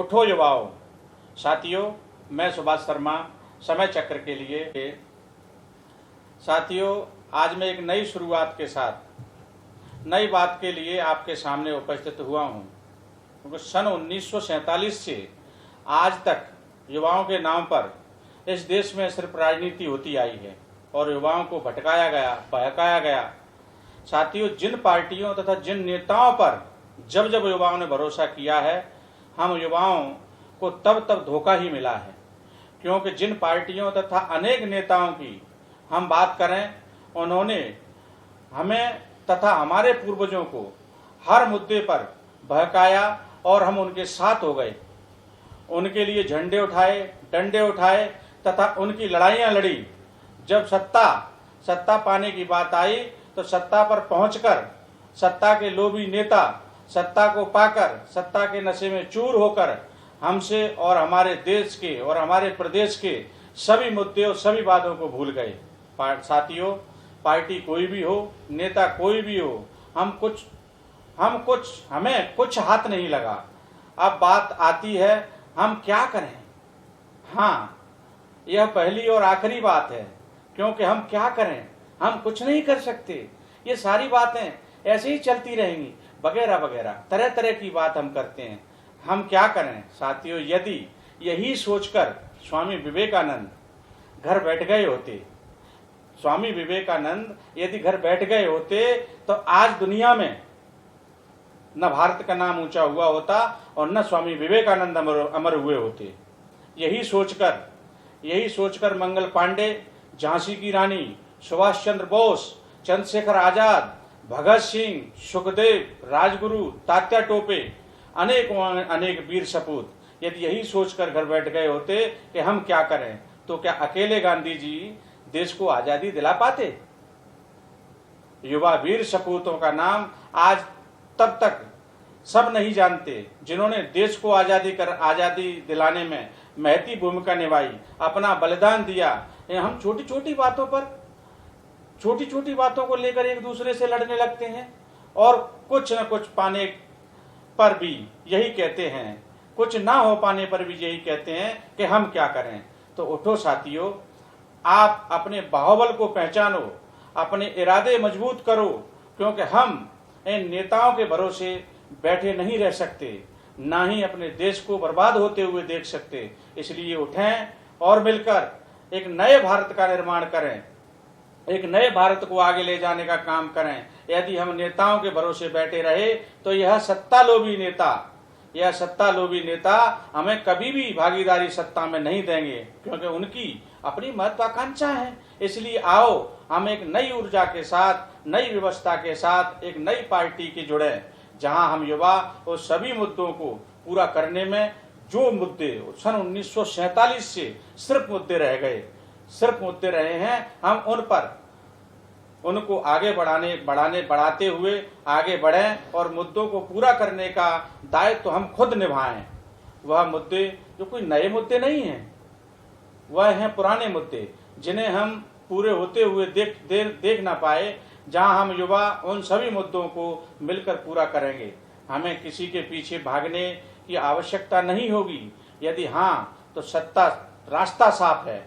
उठो युवाओं। साथियों, मैं सुभाष शर्मा, समय चक्र के लिए। साथियों, आज मैं एक नई शुरुआत के साथ नई बात के लिए आपके सामने उपस्थित हुआ हूं, क्योंकि सन 1947 से आज तक युवाओं के नाम पर इस देश में सिर्फ राजनीति होती आई है और युवाओं को भटकाया गया, बहकाया गया। साथियों, जिन पार्टियों तथा जिन नेताओं पर जब जब युवाओं ने भरोसा किया है, हम युवाओं को तब तब धोखा ही मिला है। क्योंकि जिन पार्टियों तथा अनेक नेताओं की हम बात करें, उन्होंने हमें तथा हमारे पूर्वजों को हर मुद्दे पर बहकाया और हम उनके साथ हो गए। उनके लिए झंडे उठाए, डंडे उठाए तथा उनकी लड़ाइयां लड़ी। जब सत्ता पाने की बात आई तो सत्ता पर पहुंचकर सत्ता के लोभी नेता सत्ता को पाकर सत्ता के नशे में चूर होकर हमसे और हमारे देश के और हमारे प्रदेश के सभी मुद्दे और सभी बातों को भूल गए। साथियों, पार्टी कोई भी हो, नेता कोई भी हो, हमें कुछ हाथ नहीं लगा। अब बात आती है, हम क्या करें। हाँ, यह पहली और आखिरी बात है, क्योंकि हम क्या करें, हम कुछ नहीं कर सकते। ये सारी बातें ऐसे ही चलती रहेंगी, वगैरह वगैरह तरह तरह की बात हम करते हैं। हम क्या करें। साथियों, यदि यही सोचकर स्वामी विवेकानंद घर बैठ गए होते, स्वामी विवेकानंद यदि घर बैठ गए होते तो आज दुनिया में न भारत का नाम ऊंचा हुआ होता और न स्वामी विवेकानंद अमर हुए होते। यही सोचकर मंगल पांडे, झांसी की रानी, सुभाष चंद्र बोस, चंद्रशेखर आजाद, भगत सिंह, सुखदेव, राजगुरु, तात्या टोपे, अनेक वीर सपूत यदि यही सोचकर घर बैठ गए होते कि हम क्या करें, तो क्या अकेले गांधी जी देश को आजादी दिला पाते। युवा वीर सपूतों का नाम आज तब तक सब नहीं जानते, जिन्होंने देश को आजादी दिलाने में महती भूमिका निभाई, अपना बलिदान दिया। हम छोटी छोटी बातों को लेकर एक दूसरे से लड़ने लगते हैं और कुछ न कुछ पाने पर भी यही कहते हैं, कुछ ना हो पाने पर भी यही कहते हैं कि हम क्या करें। तो उठो साथियों, आप अपने बाहुबल को पहचानो, अपने इरादे मजबूत करो, क्योंकि हम इन नेताओं के भरोसे बैठे नहीं रह सकते, ना ही अपने देश को बर्बाद होते हुए देख सकते। इसलिए उठें और मिलकर एक नए भारत का निर्माण करें, एक नए भारत को आगे ले जाने का काम करें। यदि हम नेताओं के भरोसे बैठे रहे तो यह सत्ता लोभी नेता हमें कभी भी भागीदारी सत्ता में नहीं देंगे, क्योंकि उनकी अपनी महत्वाकांक्षा है। इसलिए आओ, हम एक नई ऊर्जा के साथ, नई व्यवस्था के साथ एक नई पार्टी के जुड़े, जहां हम युवा उस सभी मुद्दों को पूरा करने में, जो मुद्दे सन 1947 से सिर्फ मुद्दे रहे हैं, हम उनको आगे बढ़ाते हुए आगे बढ़ें और मुद्दों को पूरा करने का दायित्व तो हम खुद निभाएं। वह मुद्दे जो कोई नए मुद्दे नहीं हैं, वह हैं पुराने मुद्दे, जिन्हें हम पूरे होते हुए देख ना पाए। जहां हम युवा उन सभी मुद्दों को मिलकर पूरा करेंगे। हमें किसी के पीछे भागने की आवश्यकता नहीं होगी। यदि हाँ, तो रास्ता साफ है,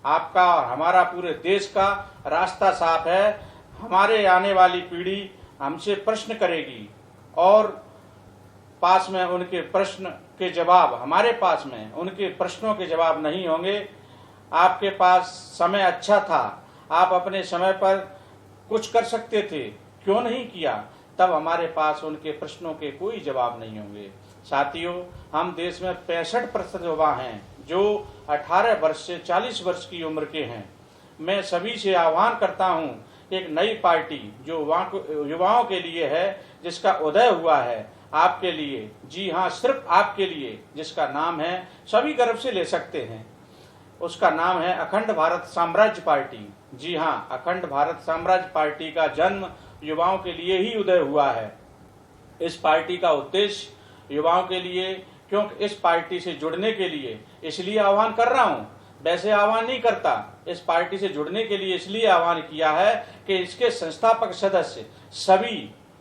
आपका और हमारा पूरे देश का रास्ता साफ है। हमारे आने वाली पीढ़ी हमसे प्रश्न करेगी और पास में उनके प्रश्न के जवाब, हमारे पास में उनके प्रश्नों के जवाब नहीं होंगे। आपके पास समय अच्छा था, आप अपने समय पर कुछ कर सकते थे, क्यों नहीं किया? तब हमारे पास उनके प्रश्नों के कोई जवाब नहीं होंगे। साथियों, हम देश में 65% युवा हैं जो 18 वर्ष से 40 वर्ष की उम्र के हैं। मैं सभी से आह्वान करता हूं, एक नई पार्टी जो युवाओं के लिए है, जिसका उदय हुआ है, आपके लिए, जी हाँ, सिर्फ आपके लिए, जिसका नाम है, सभी गर्व से ले सकते हैं, उसका नाम है अखंड भारत साम्राज्य पार्टी। जी हाँ, अखंड भारत साम्राज्य पार्टी का जन्म युवाओं के लिए ही उदय हुआ है। इस पार्टी का उद्देश्य युवाओं के लिए, क्योंकि इस पार्टी से जुड़ने के लिए इसलिए आह्वान कर रहा हूं, वैसे आह्वान नहीं करता। इस पार्टी से जुड़ने के लिए इसलिए आह्वान किया है कि इसके संस्थापक सदस्य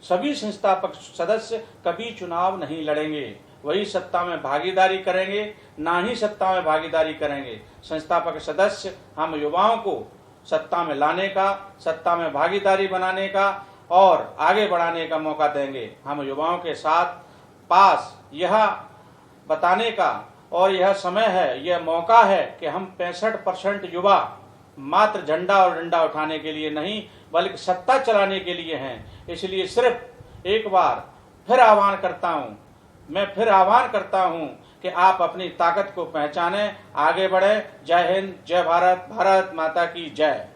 सभी संस्थापक सदस्य कभी चुनाव नहीं लड़ेंगे, वही सत्ता में भागीदारी करेंगे, ना ही सत्ता में भागीदारी करेंगे। संस्थापक सदस्य हम युवाओं को सत्ता में लाने का, सत्ता में भागीदारी बनाने का और आगे बढ़ाने का मौका देंगे। हम युवाओं के साथ पास यह बताने का और यह समय है, यह मौका है कि हम 65% युवा मात्र झंडा और डंडा उठाने के लिए नहीं बल्कि सत्ता चलाने के लिए हैं। इसलिए सिर्फ एक बार फिर आह्वान करता हूं, मैं फिर आह्वान करता हूं कि आप अपनी ताकत को पहचानें, आगे बढ़ें। जय हिंद, जय भारत, भारत माता की जय।